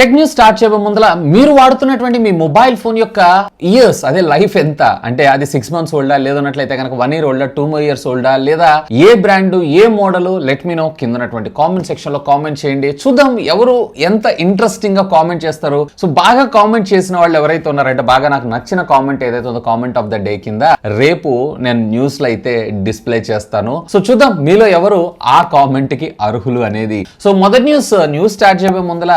Tech news start చేయబోయే ముందల మీరు వాడుతున్నటువంటి మీ మొబైల్ ఫోన్ యొక్క ఇయర్స్ అదే లైఫ్ ఎంత అంటే అది 6 months ఓల్డా లేదన్నట్లయితే కనుక 1 year ఓల్డా 2 years ఓల్డా లేదా ఏ బ్రాండ్ ఏ మోడల్ లెట్ మీ నో కింద ఉన్నటువంటి కామెంట్ సెక్షన్ లో కామెంట్ చేయండి. చూద్దాం ఎవరు ఎంత ఇంట్రెస్టింగ్ గా కామెంట్ చేస్తారు. సో బాగా కామెంట్ చేసిన వాళ్ళు ఎవరైతే ఉన్నారంటే బాగా నాకు నచ్చిన కామెంట్ ఏదైతే ఉందో కామెంట్ ఆఫ్ ద డే కింద రేపు నేను న్యూస్ లో అయితే డిస్ప్లే చేస్తాను. సో చూద్దాం మీలో ఎవరు ఆ కామెంట్ కి అర్హులు అనేది. సో మొదటి న్యూస్ స్టార్ట్ చేయబోయే ముందల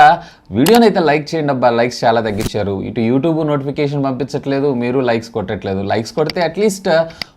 వీడియోని అయితే లైక్ చేయండి అబ్బా. లైక్స్ చాలా తగ్గించారు. ఇటు యూట్యూబ్ నోటిఫికేషన్ పంపించట్లేదు, మీరు లైక్స్ కొట్టట్లేదు. లైక్స్ కొడితే అట్లీస్ట్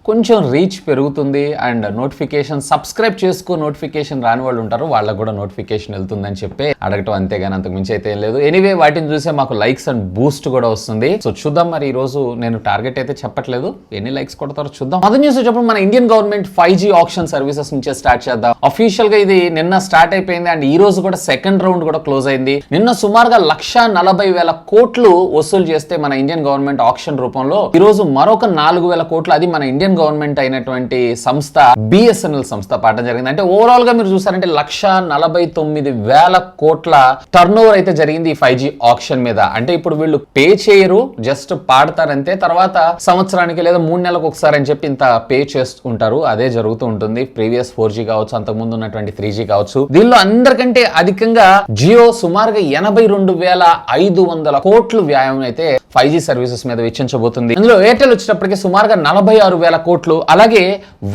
కొంచెం రీచ్ పెరుగుతుంది అండ్ నోటిఫికేషన్ సబ్స్క్రైబ్ చేసుకో నోటిఫికేషన్ రాని వాళ్ళు ఉంటారు, వాళ్ళకు కూడా నోటిఫికేషన్ వెళ్తుందని చెప్పి అడగటం అంతేగాని అంతకు మించి అయితే ఏం లేదు. ఎనీవే వాటిని చూసే మాకు లైక్స్ అండ్ బూస్ట్ కూడా వస్తుంది. సో చూద్దాం మరి ఈ రోజు నేను టార్గెట్ అయితే చెప్పట్లేదు, ఎన్ని లైక్స్ కొడతారో చూద్దాం. మొదటి న్యూస్ వచ్చేప్పుడు మన Indian government 5G option services నుంచే స్టార్ట్ చేద్దాం. అఫీషియల్ గా ఇది నిన్న స్టార్ట్ అయిపోయింది అండ్ ఈ రోజు కూడా సెకండ్ రౌండ్ కూడా క్లోజ్ అయింది. నిన్న సుమారుగా 1,40,000 కోట్లు వసూలు చేస్తే మన ఇండియన్ గవర్నమెంట్ ఆప్షన్ రూపంలో ఈ రోజు మరొక 4,000 కోట్లు అది మన ఇండియన్ గవర్నమెంట్ అయినటువంటి సంస్థ BSNL సంస్థ పాటం జరిగింది. అంటే ఓవరాల్ గా మీరు చూసారంటే 1,49,000 కోట్ల టర్న్ ఓవర్ అయితే జరిగింది ఈ 5G ఆప్షన్ మీద. అంటే ఇప్పుడు వీళ్ళు పే చేయరు, జస్ట్ పాడతారంతే, తర్వాత సంవత్సరానికి లేదా 3 నెలలకు ఒకసారి అని చెప్పి ఇంత పే చేసుకుంటారు. అదే జరుగుతూ ఉంటుంది. ప్రీవియస్ 4G కావచ్చు, అంతకు ముందు ఉన్నటువంటి 3G కావచ్చు. దీనిలో అందరికంటే అధికంగా జియో సుమారుగా 82,500 కోట్లు వ్యాయామం అయితే 5G సర్వీసెస్ మీద వెచ్చించబోతుంది. ఇందులో ఎయిర్టెల్ వచ్చేటప్పటికి సుమారుగా 46,000 కోట్లు, అలాగే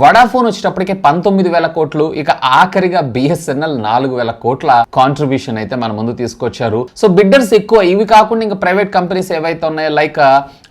వడాఫోన్ వచ్చేటప్పటికి 19,000 కోట్లు, ఇక ఆఖరిగా BSNL 4,000 కోట్ల కాంట్రిబ్యూషన్ అయితే మన ముందు తీసుకొచ్చారు. సో బిడ్డర్స్ ఎక్కువ. ఇవి కాకుండా ఇంకా ప్రైవేట్ కంపెనీస్ ఏవైతే ఉన్నాయో లైక్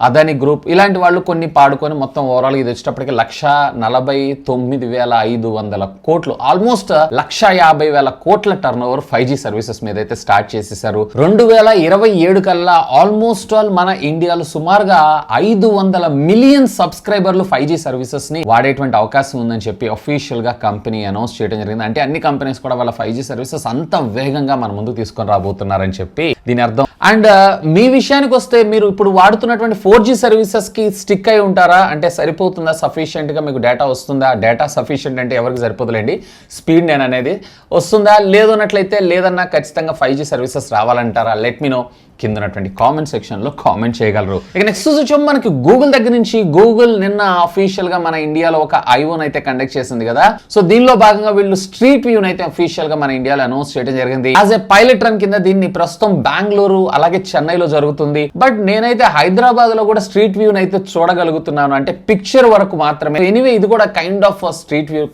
అదాని గ్రూప్ ఇలాంటి వాళ్ళు కొన్ని పాడుకొని మొత్తం ఓవరాల్ ఇది వచ్చేటప్పటికి 1,49,500 కోట్లు, ఆల్మోస్ట్ 1,50,000 కోట్ల టర్న్ ఓవర్ 5G సర్వీసెస్ మీద అయితే స్టార్ట్ చేసేసారు. 2027 కల్లా ఆల్మోస్ట్ ఆల్ మన ఇండియాలో సుమారుగా 500 మిలియన్ సబ్స్క్రైబర్లు 5G సర్వీసెస్ ని వాడేటువంటి అవకాశం ఉందని చెప్పి అఫీషియల్ గా కంపెనీ అనౌన్స్ చేయడం జరిగింది. అంటే అన్ని కంపెనీస్ కూడా వాళ్ళ 5G సర్వీసెస్ అంత వేగంగా మన ముందుకు తీసుకొని రాబోతున్నారని చెప్పి దీని అర్థం. అండ్ మీ విషయానికి వస్తే మీరు ఇప్పుడు వాడుతున్నటువంటి 4G సర్వీసెస్ కి స్టిక్ అయి ఉంటారా అంటే సరిపోతుందా, సఫిషియెంట్ గా మీకు డేటా వస్తుందా? డేటా సఫిషియెంట్ అంటే ఎవరికి సరిపోతులేండి, స్పీడ్ నేను అనేది వస్తుందా లేదు అన్నట్లయితే లేదన్నా ఖచ్చితంగా 5G సర్వీసెస్ రావాలంటారా? లెట్ మీ నో కింద ఉన్నటువంటి కామెంట్ సెక్షన్ లో కామెంట్ చేయగలరు. ఇక నెక్స్ట్ వచ్చాము మనకి గూగుల్ దగ్గర నుంచి. గూగుల్ నిన్న అఫీషియల్ గా మన ఇండియాలో ఒక ఐఓన్ అయితే కండక్ట్ చేసింది కదా. సో దీనిలో భాగంగా వీళ్ళు స్ట్రీట్ వ్యూ అయితే అఫీషియల్ గా మన ఇండియాలో అనౌన్స్ చేయడం జరిగింది. యాజ్ ఏ పైలట్ రన్ కింద దీన్ని ప్రస్తుతం బెంగళూరు అలాగే చెన్నైలో జరుగుతుంది. బట్ నేనైతే హైదరాబాద్ లో కూడా స్ట్రీట్ వ్యూ అయితే చూడగలుగుతున్నాను, అంటే పిక్చర్ వరకు మాత్రమే. ఎనీవే ఇది కూడా kind of street view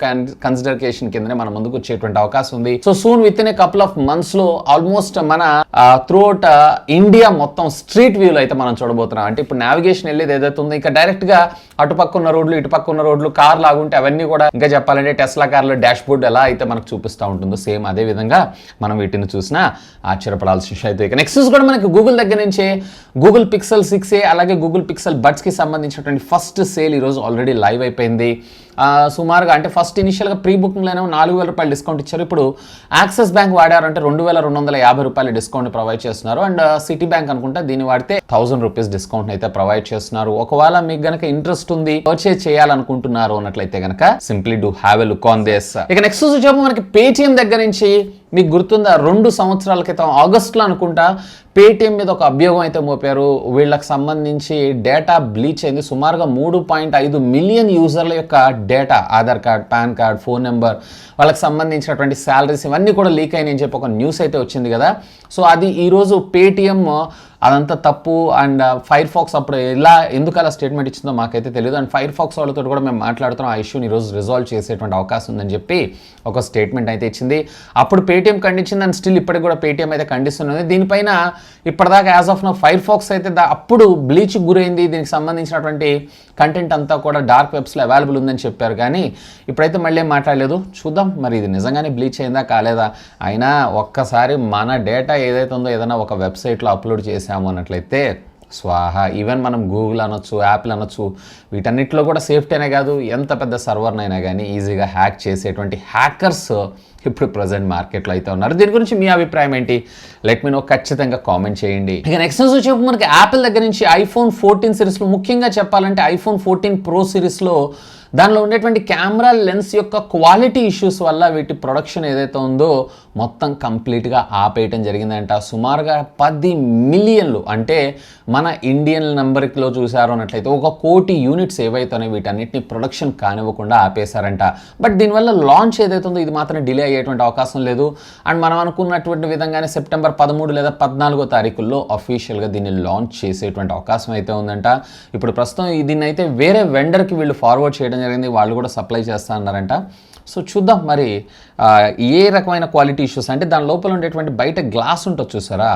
consideration కిందనే మన ముందుకు వచ్చేటువంటి అవకాశం ఉంది. So soon with in a couple of months లో ఆల్మోస్ట్ మన త్రూఅవుట్ ఇండియా మొత్తం స్ట్రీట్ వ్యూలో అయితే మనం చూడబోతున్నాం. అంటే ఇప్పుడు నావిగేషన్ వెళ్ళేది ఏదైతే ఉందో ఇంకా డైరెక్ట్ గా అటుపక్క ఉన్న రోడ్లు ఇటుపక్క ఉన్న రోడ్లు కార్ లాగుంటే అవన్నీ కూడా ఇంకా చెప్పాలంటే టెస్లా కార్లో డాష్ బోర్డ్ ఎలా అయితే మనకు చూపిస్తూ ఉంటుందో సేమ్ అదే విధంగా మనం వీటిని చూసినా ఆశ్చర్యపడాల్సిన విషయం అయితే. ఇక నెక్స్ట్ కూడా మనకి గూగుల్ దగ్గర నుంచే గూగుల్ పిక్సెల్ 6a అలాగే గూగుల్ పిక్సెల్ బడ్స్ కి సంబంధించినటువంటి ఫస్ట్ సేల్ ఈ రోజు ఆల్రెడీ లైవ్ అయిపోయింది. సుమారుగా అంటే ఫస్ట్ ఇనిషియల్గా ప్రీ బుకింగ్లోనే 4,000 రూపాయలు డిస్కౌంట్ ఇచ్చారు. ఇప్పుడు యాక్సిస్ బ్యాంక్ వాడారంటే 2,250 రూపాయలు డిస్కౌంట్ ప్రొవైడ్ చేస్తున్నారు. అండ్ సిటీ బ్యాంక్ అనుకుంటే దీన్ని వాడితే 1,000 రూపీస్ డిస్కౌంట్ అయితే ప్రొవైడ్ చేస్తున్నారు. ఒకవేళ మీకు గనక ఇంట్రెస్ట్ ఉంది పర్చేజ్ చేయాలనుకుంటున్నారు అన్నట్లయితే గనక simply do have a look on this. ఇక నెక్స్ట్ వచ్చేమో మనకి పేటిఎం దగ్గర నుంచి. మీకు గుర్తుందా 2 సంవత్సరాల క్రితం ఆగస్టులో అనుకుంటా పేటిఎం మీద ఒక అభియోగం అయితే మోపారు. వీళ్ళకి సంబంధించి డేటా బ్లీచ్ అయింది. సుమారుగా 3.5 మిలియన్ యూజర్ల యొక్క data, Aadhaar card, pan card, phone number, వాళ్ళకి సంబంధించినటువంటి శాలరీస్ ఇవన్నీ కూడా లీక్ అయినాయని చెప్పి ఒక న్యూస్ అయితే వచ్చింది కదా. సో అది ఈరోజు పేటిఎం అదంతా తప్పు అండ్ ఫైర్ ఫాక్స్ అప్పుడు ఇలా ఎందుకు అలా స్టేట్మెంట్ ఇచ్చిందో మాకైతే తెలియదు. అండ్ ఫైర్ ఫాక్స్ వాళ్ళతో కూడా మేము మాట్లాడుతున్నాం, ఆ ఇష్యూని ఈరోజు రిజాల్వ్ చేసేటువంటి అవకాశం ఉందని చెప్పి ఒక స్టేట్మెంట్ అయితే ఇచ్చింది. అప్పుడు పేటిఎం ఖండించింది అండ్ స్టిల్ ఇప్పటికి కూడా పేటిఎం అయితే ఖండిస్తున్నది. దీనిపైన ఇప్పటిదాకా as of now fire fox అయితే అప్పుడు బ్లీచ్ గురైంది, దీనికి సంబంధించినటువంటి కంటెంట్ అంతా కూడా డార్క్ వెబ్స్లో అవైలబుల్ ఉందని చెప్పారు. కానీ ఇప్పుడైతే మళ్ళీ ఏం మాట్లాడలేదు. చూద్దాం మరి ఇది నిజంగానే బ్లీచ్ అయిందా కాలేదా. అయినా ఒక్కసారి మన డేటా ఏదైతే ఉందో ఏదైనా ఒక వెబ్సైట్లో అప్లోడ్ చేసాము అన్నట్లయితే స్వాహ. ఈవెన్ మనం గూగుల్ అనొచ్చు, యాపిల్ అనొచ్చు, వీటన్నిటిలో కూడా సేఫ్టీ అనే కాదు ఎంత పెద్ద సర్వర్నైనా కానీ ఈజీగా హ్యాక్ చేసేటువంటి హ్యాకర్స్ ఇప్పుడు ప్రజెంట్ మార్కెట్లో అయితే ఉన్నారు. దీని గురించి మీ అభిప్రాయం ఏంటి? లెట్ మీ నో, ఖచ్చితంగా కామెంట్ చేయండి. ఇక నెక్స్ట్ న్యూస్ వచ్చేప్పుడు మనకి యాపిల్ దగ్గర నుంచి ఐఫోన్ 14 సిరీస్లో, ముఖ్యంగా చెప్పాలంటే ఐఫోన్ 14 ప్రో సిరీస్లో దానిలో ఉండేటువంటి కెమెరా లెన్స్ యొక్క క్వాలిటీ ఇష్యూస్ వల్ల వీటి ప్రొడక్షన్ ఏదైతే ఉందో మొత్తం కంప్లీట్గా ఆపేయటం జరిగిందంట. సుమారుగా 10 మిలియన్లు, అంటే మన ఇండియన్ నెంబర్లో చూసారు అన్నట్లయితే 1 కోటి యూనిట్స్ ఏవైతే వీటన్నిటిని ప్రొడక్షన్ కానివ్వకుండా ఆపేశారంట. బట్ దీనివల్ల లాంచ్ ఏదైతే ఉందో ఇది మాత్రం డిలే అయ్యేటువంటి అవకాశం లేదు. అండ్ మనం అనుకున్నటువంటి విధంగానే సెప్టెంబర్ 13 లేదా 14 తారీఖుల్లో అఫీషియల్గా దీన్ని లాంచ్ చేసేటువంటి అవకాశం అయితే ఉందంట. ఇప్పుడు ప్రస్తుతం దీన్ని అయితే వేరే వెండర్కి వీళ్ళు ఫార్వర్డ్ చేయడం జరిగింది, వాళ్ళు కూడా సప్లై చేస్తా అన్నారంట. సో చూద్దాం మరి ఏ రకమైన క్వాలిటీ ఇష్యూస్, అంటే దాని లోపల ఉండేటువంటి బయట గ్లాస్ ఉంటుంది చూసారా,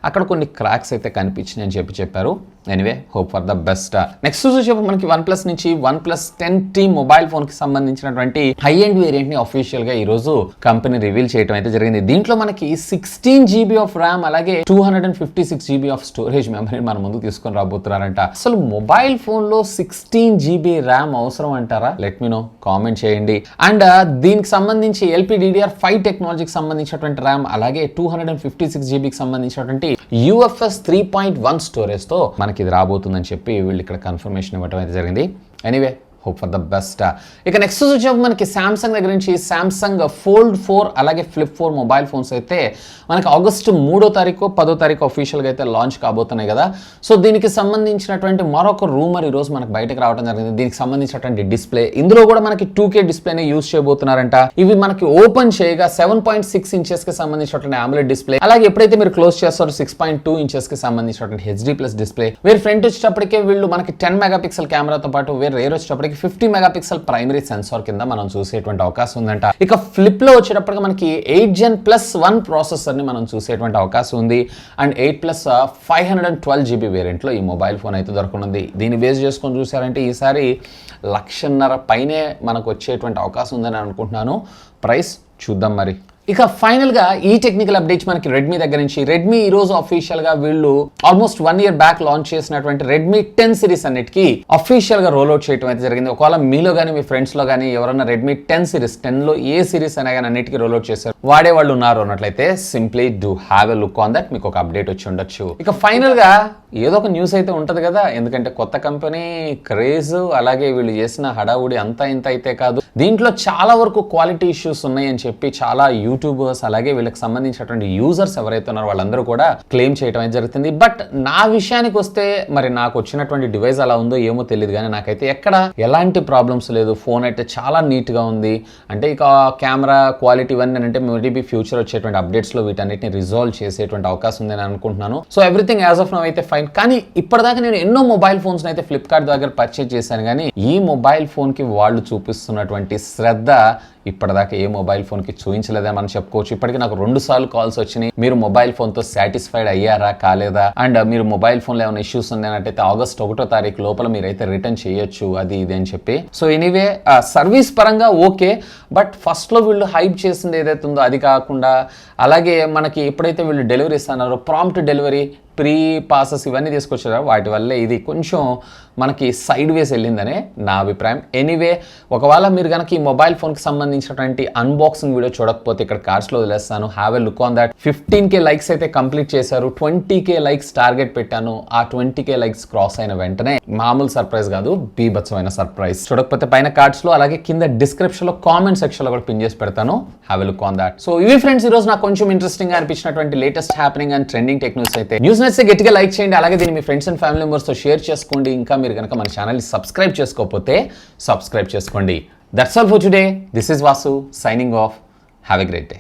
అక్కడ కొన్ని క్రాక్స్ అయితే కనిపించినాయి అని చెప్పారు. Anyway, hope for the best. Next వచ్చేప్పుడు మనకి OnePlus నుంచి OnePlus 10T మొబైల్ ఫోన్కి సంబంధించినటువంటి హై ఎండ్ వేరియంట్ని అఫీషియల్గా ఈరోజు కంపెనీ రివీల్ చేయడం అయితే జరిగింది. దీంట్లో మనకి 16 GB ఆఫ్ ర్యామ్ అలాగే 256 GB ఆఫ్ స్టోరేజ్ మెమరీ మన ముందుకు తీసుకొని రాబోతున్నారంట. అసలు మొబైల్ ఫోన్లో 16 GB ర్యామ్ అవసరం అంటారా? లెట్ మీ నో, కామెంట్ చేయండి. అండ్ దీనికి సంబంధించి LPDDR5 టెక్నాలజీకి సంబంధించినటువంటి ర్యామ్ అలాగే 256 GBకి సంబంధించినటువంటి UFS 3.1 స్టోరేజ్తో మనకి ఇది రాబోతుందని చెప్పి వీళ్ళు ఇక్కడ కన్ఫర్మేషన్ ఇవ్వడం అయితే జరిగింది. Anyway, hope for the best. ఇక నెక్స్ట్ వచ్చేప్పుడు మనకి శాంసంగ్ దగ్గర నుంచి శాంసంగ్ Fold 4 అలాగే Flip 4 మొబైల్ ఫోన్స్ అయితే మనకి ఆగస్టు 3వ తారీఖు 10వ తారీఖు అఫీషియల్గా అయితే లాంచ్ కాబోతున్నాయి కదా. సో దీనికి సంబంధించినటువంటి మరొక రూమర్ ఈరోజు మనకు బయటకు రావడం జరిగింది. దీనికి సంబంధించినటువంటి డిస్ప్లే, ఇందులో కూడా మనకి 2K డిస్ప్లేనే యూజ్ చేయబోతున్నారంట. ఇవి మనకి ఓపెన్ చేయగా 7.6 ఇంచెస్కి సంబంధించినటువంటి AMOLED డిస్ప్లే, అలాగే ఎప్పుడైతే మీరు క్లోజ్ చేస్తారో 6.2 ఇంచెస్కి సంబంధించినటువంటి HD+ డిస్ప్లే. వేరే ఫ్రంట్ వచ్చేటప్పటికే వీళ్ళు మనకి 10 మెగాపిక్సెల్ కెమెరాతో పాటు వేరే రేర్ వచ్చేటప్పటికి 50 మెగాపిక్సెల్ ప్రైమరీ సెన్సార్ కింద మనం చూసేటువంటి అవకాశం ఉందంట. ఇక ఫ్లిప్ లో వచ్చేటప్పటికి మనకి 8Gen+1 ప్రాసెసర్ ని మనం చూసేటువంటి అవకాశం ఉంది. అండ్ 8+512 GB వేరియంట్ లో ఈ మొబైల్ ఫోన్ అయితే దొరకనుంది. దీన్ని బేస్ చేసుకొని చూసారంటే ఈసారి 1,50,000 పైనే మనకు వచ్చేటువంటి అవకాశం ఉందని అనుకుంటున్నాను. ప్రైస్ చూద్దాం మరి. ఇక ఫైనల్గా ఈ టెక్నికల్ అప్డేట్స్ మనకి రెడ్మీ దగ్గర నుంచి. రెడ్మీ ఈ రోజు అఫీషియల్గా వీళ్ళు ఆల్మోస్ట్ 1 year బ్యాక్ లాంచ్ చేసినటువంటి రెడ్మీ 10 సిరీస్ అన్నిటికీ అఫీషియల్గా రోల్అవుట్ చేయడం అయితే జరిగింది. ఒకవేళ మీలో కానీ మీ ఫ్రెండ్స్లో కానీ ఎవరైనా రెడ్మీ 10 సిరీస్ 10లో ఏ సిరీస్ అయినా కానీ అన్నిటికీ రోల్అవుట్ చేశారు వాడే వాళ్ళు ఉన్నారు అన్నట్లయితే simply do have a look on that, మీకు ఒక అప్డేట్ వచ్చి ఉండొచ్చు. ఇక ఫైనల్గా ఏదో ఒక న్యూస్ అయితే ఉంటుంది కదా, ఎందుకంటే కొత్త కంపెనీ క్రేజ్ అలాగే వీళ్ళు చేసిన హడావుడి అంతా ఇంత అయితే కాదు. దీంట్లో చాలా వరకు క్వాలిటీ ఇష్యూస్ ఉన్నాయని చెప్పి చాలా యూట్యూబర్స్ అలాగే వీళ్ళకి సంబంధించినటువంటి యూజర్స్ ఎవరైతే ఉన్నారో వాళ్ళందరూ కూడా క్లెయిమ్ చేయడం అయితే జరుగుతుంది. బట్ నా విషయానికి వస్తే మరి నాకు వచ్చినటువంటి డివైస్ అలా ఉందో ఏమో తెలియదు, కానీ నాకైతే ఎక్కడ ఎలాంటి ప్రాబ్లమ్స్ లేదు. ఫోన్ అయితే చాలా నీట్గా ఉంది. అంటే ఇక కెమెరా క్వాలిటీ ఇవన్నీ అంటే మేబీ ఫ్యూచర్ వచ్చేటువంటి అప్డేట్స్లో వీటన్నిటిని రిజాల్వ్ చేసేటువంటి అవకాశం ఉందని అనుకుంటున్నాను. So everything as of now అయితే ఫైన్. కానీ ఇప్పటిదాకా నేను ఎన్నో మొబైల్ ఫోన్స్ అయితే ఫ్లిప్కార్ట్ దగ్గర పర్చేజ్ చేశాను, కానీ ఈ మొబైల్ ఫోన్కి వాళ్ళు చూపిస్తున్నటువంటి శ్రద్ధ ఇప్పటిదాకా ఏ మొబైల్ ఫోన్కి చూపించలేదని మనం చెప్పుకోవచ్చు. ఇప్పటికీ నాకు 2 సార్లు కాల్స్ వచ్చినాయి, మీరు మొబైల్ ఫోన్తో సాటిస్ఫైడ్ అయ్యారా కాలేదా, అండ్ మీరు మొబైల్ ఫోన్లో ఏమైనా ఇష్యూస్ ఉన్నాయంటే ఆగస్ట్ 1వ తారీఖు లోపల మీరైతే రిటర్న్ చేయొచ్చు అది ఇది అని చెప్పి. సో ఎనీవే సర్వీస్ పరంగా ఓకే, బట్ ఫస్ట్లో వీళ్ళు హైప్ చేసింది ఏదైతే ఉందో అది కాకుండా, అలాగే మనకి ఎప్పుడైతే వీళ్ళు డెలివరీ ఇస్తున్నారో ప్రాంప్ట్ డెలివరీ ప్రీ పాసెస్ ఇవన్నీ తీసుకొచ్చారో వాటి వల్లే ఇది కొంచెం మనకి సైడ్ వేస్ వెళ్ళిందనే నా అభిప్రాయం. ఎనీవే, ఒకవేళ మీరు కనుక ఈ మొబైల్ ఫోన్కి సంబంధించినటువంటి అన్బాక్సింగ్ వీడియో చూడకపోతే ఇక్కడ కార్డ్స్లో వదిలేస్తాను, have a look on that. 15K likes అయితే కంప్లీట్ చేశారు, 20K లైక్స్ టార్గెట్ పెట్టాను. ఆ 20K లైక్స్ క్రాస్ అయిన వెంటనే మామూలు సర్ప్రైజ్ కాదు, బీభత్సమైన సర్ప్రైజ్. చూడకపోతే పైన కార్డ్స్లో అలాగే కింద డిస్క్రిప్షన్లో కామెంట్ సెక్షన్లో కూడా పిన్ చేసి పెడతాను, have a look on that. So ఇవి ఫ్రెండ్స్ ఈరోజు నాకు కొంచెం ఇంట్రెస్టింగ్ గా అనిపించినటువంటి latest happening and trending tech news. అయితే న్యూస్ నచ్చితే గట్టిగా లైక్ చేయండి, అలాగే దీన్ని మీ ఫ్రెండ్స్ అండ్ ఫ్యామిలీ మెంబర్స్తో షేర్ చేసుకోండి. ఇంకా మీరు కనుక మన ఛానల్ని సబ్స్క్రైబ్ చేసుకోకపోతే సబ్స్క్రైబ్ చేసుకోండి. That's all for today. This is Vasu signing off. Have a great day.